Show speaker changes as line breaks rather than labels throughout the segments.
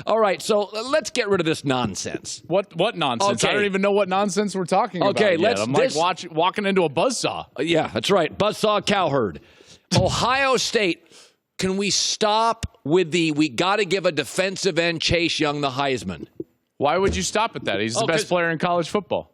All right, so let's get rid of this nonsense.
What nonsense?
Okay.
I don't even know what nonsense we're talking about.
Okay,
yet. I'm walking into a buzzsaw.
Yeah, that's right. Buzzsaw Cowherd. Ohio State, can we stop with we got to give a defensive end Chase Young the Heisman?
Why would you stop at that? He's the best player in college football.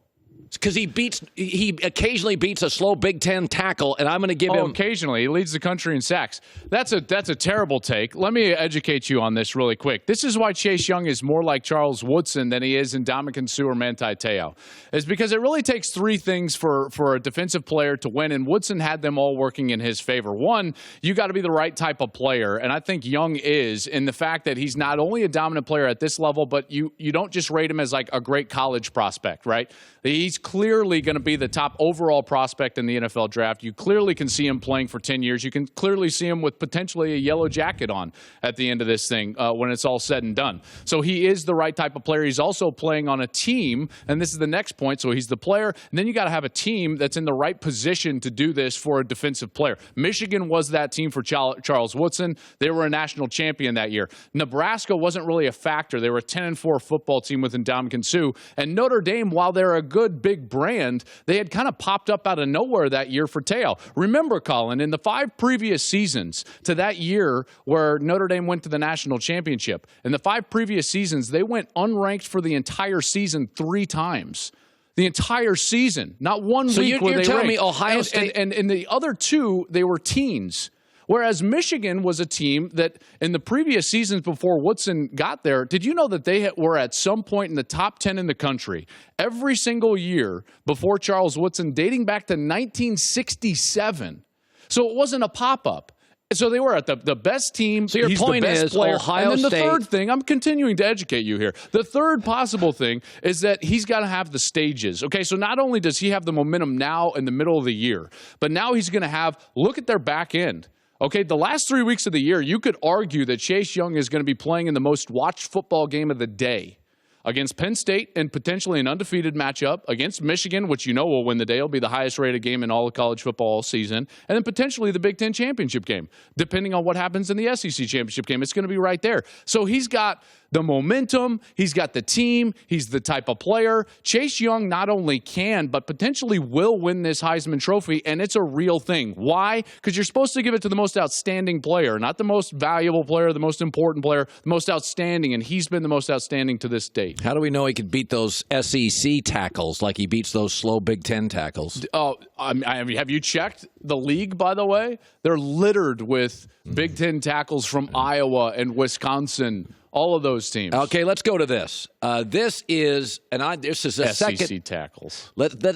Because he occasionally beats a slow Big Ten tackle, and I'm going to give him.
Occasionally, he leads the country in sacks. That's a terrible take. Let me educate you on this really quick. This is why Chase Young is more like Charles Woodson than he is Ndamukong Suh or Manti Te'o. It's because it really takes three things for a defensive player to win, and Woodson had them all working in his favor. One, you got to be the right type of player, and I think Young is in the fact that he's not only a dominant player at this level, but you don't just rate him as like a great college prospect, right? He's clearly going to be the top overall prospect in the NFL draft. You clearly can see him playing for 10 years. You can clearly see him with potentially a yellow jacket on at the end of this thing when it's all said and done. So he is the right type of player. He's also playing on a team, and this is the next point. So he's the player, and then you got to have a team that's in the right position to do this for a defensive player. Michigan was that team for Charles Woodson. They were a national champion that year. Nebraska wasn't really a factor. They were a 10-4 football team with Ndamukong Suh. And Notre Dame, while they're a good big brand, they had kind of popped up out of nowhere that year for Te'o. Remember, Colin, in the 5 previous seasons to that year where Notre Dame went to the national championship, in the 5 previous seasons, they went unranked for the entire season 3 times. The entire season. Not one week were they ranked. So you're telling me Ohio State... And in the other 2, they were teens. Whereas Michigan was a team that in the previous seasons before Woodson got there, did you know that they were at some point in the top 10 in the country every single year before Charles Woodson, dating back to 1967? So it wasn't a pop-up. So they were at the best team.
So your point is Ohio
and then the
State.
third thing, I'm continuing to educate you here. The third possible thing is that he's got to have the stages. Okay, so not only does he have the momentum now in the middle of the year, but now he's going to have, look at their back end. Okay, the last 3 weeks of the year, you could argue that Chase Young is going to be playing in the most watched football game of the day against Penn State and potentially an undefeated matchup against Michigan, which you know will win the day. It'll be the highest rated game in all of college football all season. And then potentially the Big Ten championship game. Depending on what happens in the SEC championship game, it's going to be right there. So he's got the momentum, he's got the team, he's the type of player. Chase Young not only can, but potentially will win this Heisman Trophy, and it's a real thing. Why? Because you're supposed to give it to the most outstanding player, not the most valuable player, the most important player, the most outstanding, and he's been the most outstanding to this date.
How do we know he could beat those SEC tackles like he beats those slow Big Ten tackles?
Oh, have you checked the league, by the way? They're littered with Big Ten tackles from Iowa and Wisconsin. All of those teams.
Okay, let's go to this. This is a
SEC
second
tackles.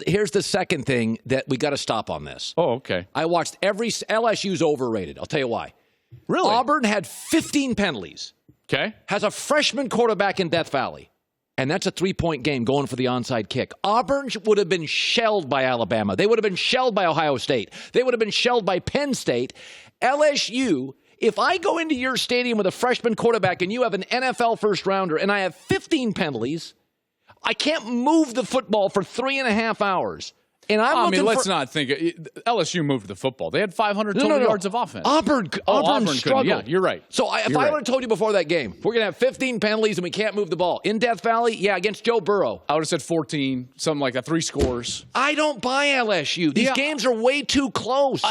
Here's the second thing that we got to stop on this.
Oh, okay.
I watched LSU's overrated. I'll tell you why.
Really?
Auburn had 15 penalties.
Okay.
Has a freshman quarterback in Death Valley. And that's a 3-point game going for the onside kick. Auburn would have been shelled by Alabama. They would have been shelled by Ohio State. They would have been shelled by Penn State. LSU, if I go into your stadium with a freshman quarterback and you have an NFL first rounder and I have 15 penalties, I can't move the football for 3.5 hours. And
let's not think LSU moved the football. They had 500 total yards of offense.
Auburn struggled.
Yeah, you're right.
So if I would have told you before that game, we're going to have 15 penalties and we can't move the ball. In Death Valley, yeah, against Joe Burrow.
I would have said 14, something like that, 3 scores.
I don't buy LSU. These games are way too close.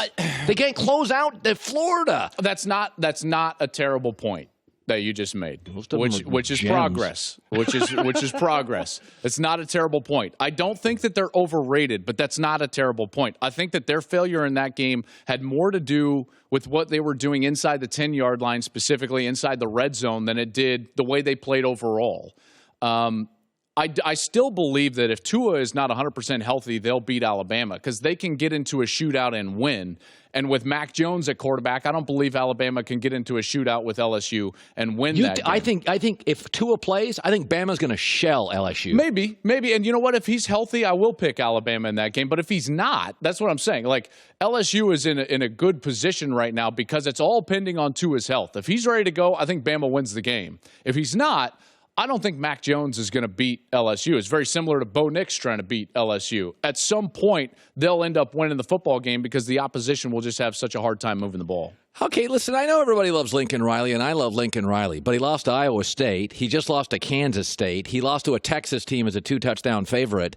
They can't close out Florida.
That's not a terrible point that you just made, which is progress. Which is progress. It's not a terrible point. I don't think that they're overrated, but that's not a terrible point. I think that their failure in that game had more to do with what they were doing inside the 10-yard line, specifically inside the red zone, than it did the way they played overall. I still believe that if Tua is not 100% healthy, they'll beat Alabama because they can get into a shootout and win. And with Mac Jones at quarterback, I don't believe Alabama can get into a shootout with LSU and win that game.
I think if Tua plays, I think Bama's going to shell LSU.
Maybe. And you know what? If he's healthy, I will pick Alabama in that game. But if he's not, that's what I'm saying. Like, LSU is in a good position right now because it's all pending on Tua's health. If he's ready to go, I think Bama wins the game. If he's not, I don't think Mac Jones is going to beat LSU. It's very similar to Bo Nix trying to beat LSU. At some point, they'll end up winning the football game because the opposition will just have such a hard time moving the ball.
Okay, listen, I know everybody loves Lincoln Riley, and I love Lincoln Riley, but he lost to Iowa State. He just lost to Kansas State. He lost to a Texas team as a 2-touchdown favorite.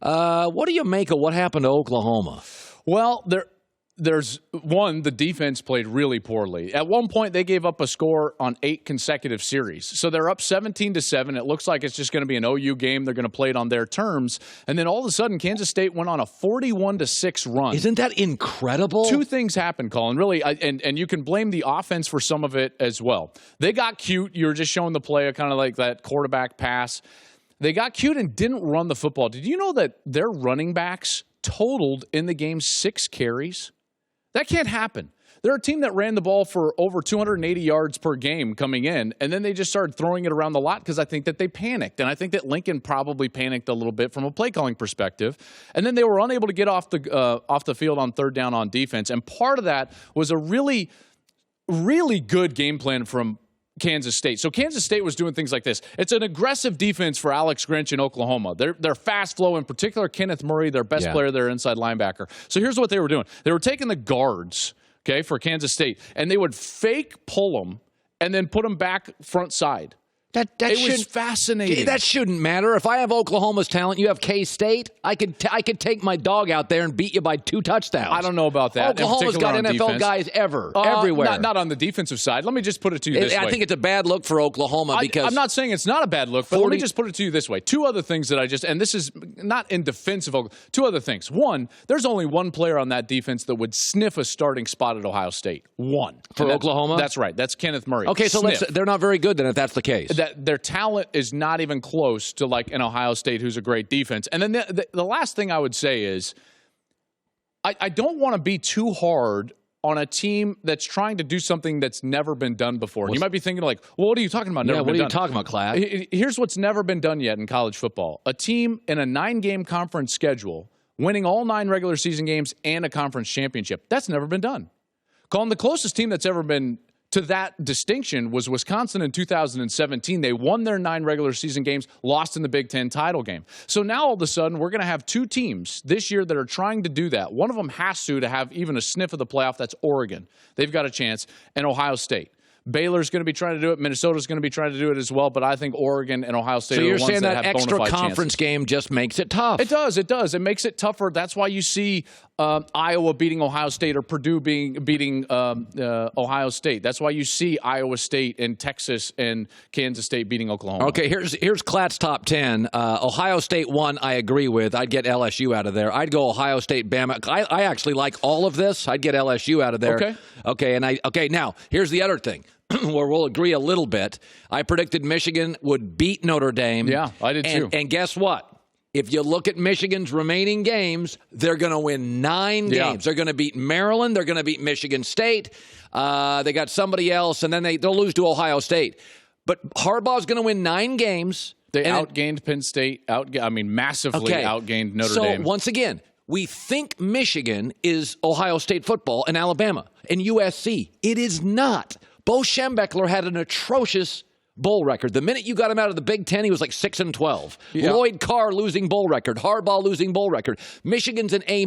What do you make of what happened to Oklahoma?
Well, there's one, the defense played really poorly. At one point, they gave up a score on 8 consecutive series. So they're up 17-7. It looks like it's just going to be an OU game. They're going to play it on their terms. And then all of a sudden, Kansas State went on a 41-6 run.
Isn't that incredible?
2 things happened, Colin. Really, and you can blame the offense for some of it as well. They got cute. You were just showing the play, kind of like that quarterback pass. They got cute and didn't run the football. Did you know that their running backs totaled in the game 6 carries? That can't happen. They're a team that ran the ball for over 280 yards per game coming in, and then they just started throwing it around the lot because I think that they panicked. And I think that Lincoln probably panicked a little bit from a play calling perspective. And then they were unable to get off the field on 3rd down on defense. And part of that was a really, really good game plan from Kansas State. So Kansas State was doing things like this. It's an aggressive defense for Alex Grinch in Oklahoma. They're fast flow, in particular Kenneth Murray, their best player, their inside linebacker. So here's what they were doing. They were taking the guards, okay, for Kansas State, and they would fake pull them and then put them back front side. It was fascinating.
That shouldn't matter. If I have Oklahoma's talent, you have K-State, I could take my dog out there and beat you by 2 touchdowns.
I don't know about that.
Oklahoma's got NFL guys everywhere.
Not on the defensive side. Let me just put it to you this way.
I think it's a bad look for Oklahoma because
I'm not saying it's not a bad look, but let me just put it to you this way. 2 other things that and this is not in defense of Oklahoma. 2 other things. One, there's only one player on that defense that would sniff a starting spot at Ohio State. One.
For Oklahoma?
That's right. That's Kenneth Murray.
Okay, so they're not very good then if that's the case.
Their talent is not even close to like an Ohio State who's a great defense. And then the last thing I would say is I don't want to be too hard on a team that's trying to do something that's never been done before. You might be thinking like, well, what are you talking about?
What are you talking about, Klatt?
Here's what's never been done yet in college football. A team in a 9-game conference schedule winning all 9 regular season games and a conference championship. That's never been done. Colin, the closest team that's ever been to that distinction was Wisconsin in 2017. They won their 9 regular season games, lost in the Big Ten title game. So now all of a sudden, we're going to have 2 teams this year that are trying to do that. One of them has to have even a sniff of the playoff. That's Oregon. They've got a chance. And Ohio State. Baylor's going to be trying to do it. Minnesota's going to be trying to do it as well. But I think Oregon and Ohio State are the ones that have bona fide chances. So you're saying that extra conference game just makes it tough? It does. It does. It makes it tougher. That's why you see Iowa beating Ohio State or Purdue beating Ohio State. That's why you see Iowa State and Texas and Kansas State beating Oklahoma. Okay,
here's Klatt's top 10. Ohio State 1, I agree with. I'd get LSU out of there. I'd go Ohio State, Bama. I actually like all of this. I'd get LSU out of there. Okay. Now, here's the other thing. Where we'll agree a little bit. I predicted Michigan would beat Notre Dame.
Yeah, I did too.
And guess what? If you look at Michigan's remaining games, they're going to win 9 games. They're going to beat Maryland. They're going to beat Michigan State. They got somebody else, and then they'll lose to Ohio State. But Harbaugh's going to win 9 games.
They outgained Penn State. Massively outgained Notre Dame.
So once again, we think Michigan is Ohio State football and Alabama and USC. It is not. Bo Schembechler had an atrocious bowl record. The minute you got him out of the Big Ten, he was like 6-12. Yep. Lloyd Carr losing bowl record. Harbaugh losing bowl record. Michigan's an A-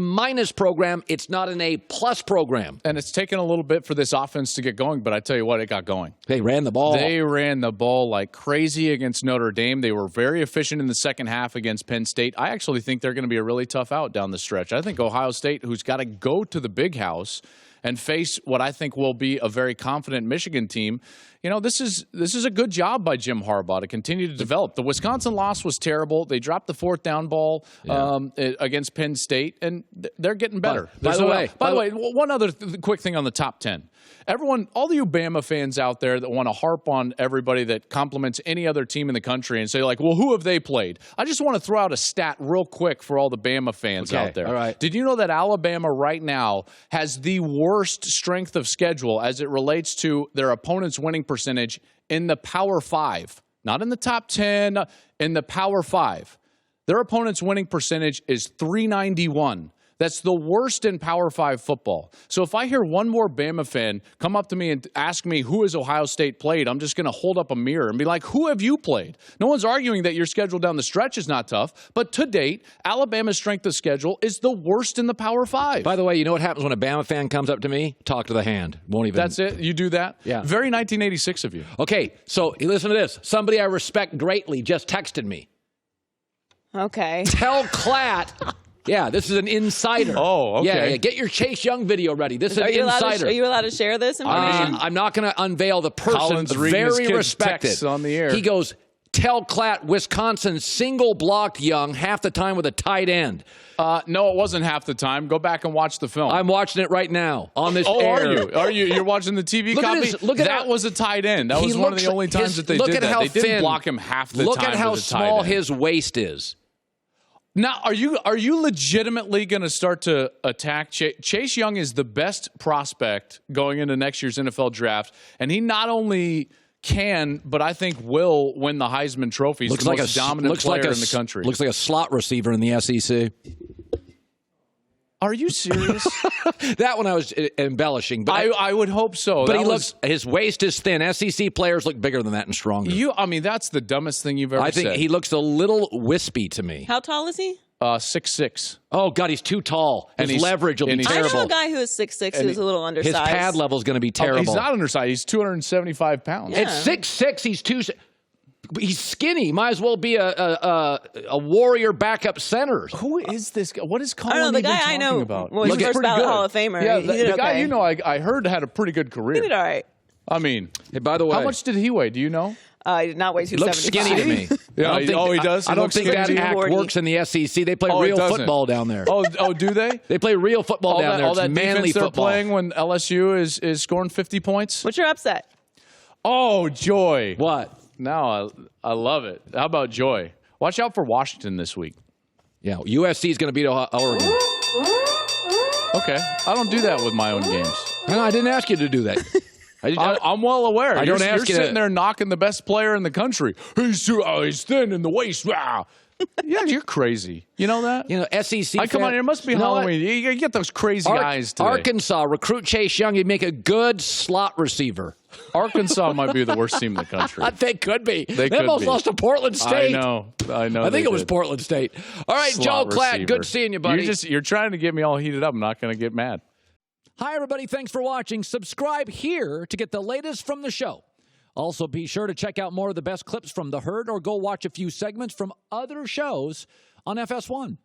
program. It's not an A+ program.
And it's taken a little bit for this offense to get going, but I tell you what, it got going.
They ran the ball.
They ran the ball like crazy against Notre Dame. They were very efficient in the second half against Penn State. I actually think they're going to be a really tough out down the stretch. I think Ohio State, who's got to go to the big house and face what I think will be a very confident Michigan team. This is a good job by Jim Harbaugh to continue to develop. The Wisconsin loss was terrible. They dropped the 4th down ball against Penn State, and they're getting better.
By the way,
one other quick thing on the top 10. Everyone, all you Bama fans out there that want to harp on everybody that compliments any other team in the country and say, like, well, who have they played? I just want to throw out a stat real quick for all the Bama fans out there.
All right.
Did you know that Alabama right now has the worst strength of schedule as it relates to their opponent's winning percentage in the Power 5? Not in the top 10, in the Power 5. Their opponent's winning percentage is .391. that's the worst in Power 5 football. So if I hear one more Bama fan come up to me and ask me who has Ohio State played, I'm just going to hold up a mirror and be like, who have you played? No one's arguing that your schedule down the stretch is not tough, but to date, Alabama's strength of schedule is the worst in the Power 5.
By the way, you know what happens when a Bama fan comes up to me? Talk to the hand. Won't even.
That's it? You do that?
Yeah.
Very 1986 of you.
Okay, so listen to this. Somebody I respect greatly just texted me.
Okay.
Tell Klatt. Yeah, this is an insider.
Oh, okay.
Yeah, get your Chase Young video ready. This is an insider.
Are you allowed to share this information?
I'm not going to unveil the person.
Colin's reading his
very
kid's
respected
texts on the air.
He goes, tell Klatt Wisconsin single-blocked Young half the time with a tight end.
No, it wasn't half the time. Go back and watch the film.
I'm watching it right now on this air.
Are you? Are you? You're watching the TV copy? That was a tight end. That was one of the only times that they did that. They didn't block him half the time.
Look at how small
end.
his waist is.
Now, are you legitimately going to start to attack Chase Young? Is the best prospect going into next year's NFL draft, and he not only can, but I think will win the Heisman Trophy. He's the most dominant player in the country.
Looks like a slot receiver in the SEC.
Are you serious?
That one I was embellishing, but
I would hope so.
But his waist is thin. SEC players look bigger than that and stronger.
I mean, that's the dumbest thing you've ever said.
I think he looks a little wispy to me.
How tall is he?
6'6".
Oh, God, he's too tall. His leverage will be terrible.
I know a guy who is 6'6", who's a little undersized.
His pad level is going to be terrible.
He's not undersized. He's 275 pounds.
Yeah.
At 6'6", he's skinny. Might as well be a Warrior backup center.
Who is this guy? What is Colin
I don't know, the
even
guy
talking
I know
about?
was first ballot Hall of Famer.
Yeah,
he did
the guy
okay.
I heard had a pretty good career.
He did all right.
I mean,
hey, by the way,
how much did he weigh? Do you know?
He did not weigh 275.
He looks skinny to me.
Yeah, he does?
I don't think that act
240.
works in the SEC. They play real football down there.
Oh, do they?
They play real football down there.
All that
manly
defense they're
football.
playing when LSU is scoring 50 points?
What's your upset?
Oh, joy.
What?
Now I love it. How about joy? Watch out for Washington this week.
Yeah, USC is going to beat Oregon.
Okay. I don't do that with my own games.
No, I didn't ask you to do that.
I'm well aware.
I don't ask you
you're sitting there knocking the best player in the country. He's thin in the waist. Wow. Yeah, you're crazy. You know that?
You know, SEC.
Come on, it must be Halloween. You get those crazy eyes today.
Arkansas, recruit Chase Young. He'd make a good slot receiver.
Arkansas might be the worst team in the country.
They could be.
They
almost lost to Portland State.
I know.
I think it was Portland State. All right,
Slot
Joe Klatt,
receiver.
good seeing you, buddy.
You're trying to get me all heated up. I'm not going to get mad.
Hi, everybody. Thanks for watching. Subscribe here to get the latest from the show. Also, be sure to check out more of the best clips from The Herd or go watch a few segments from other shows on FS1.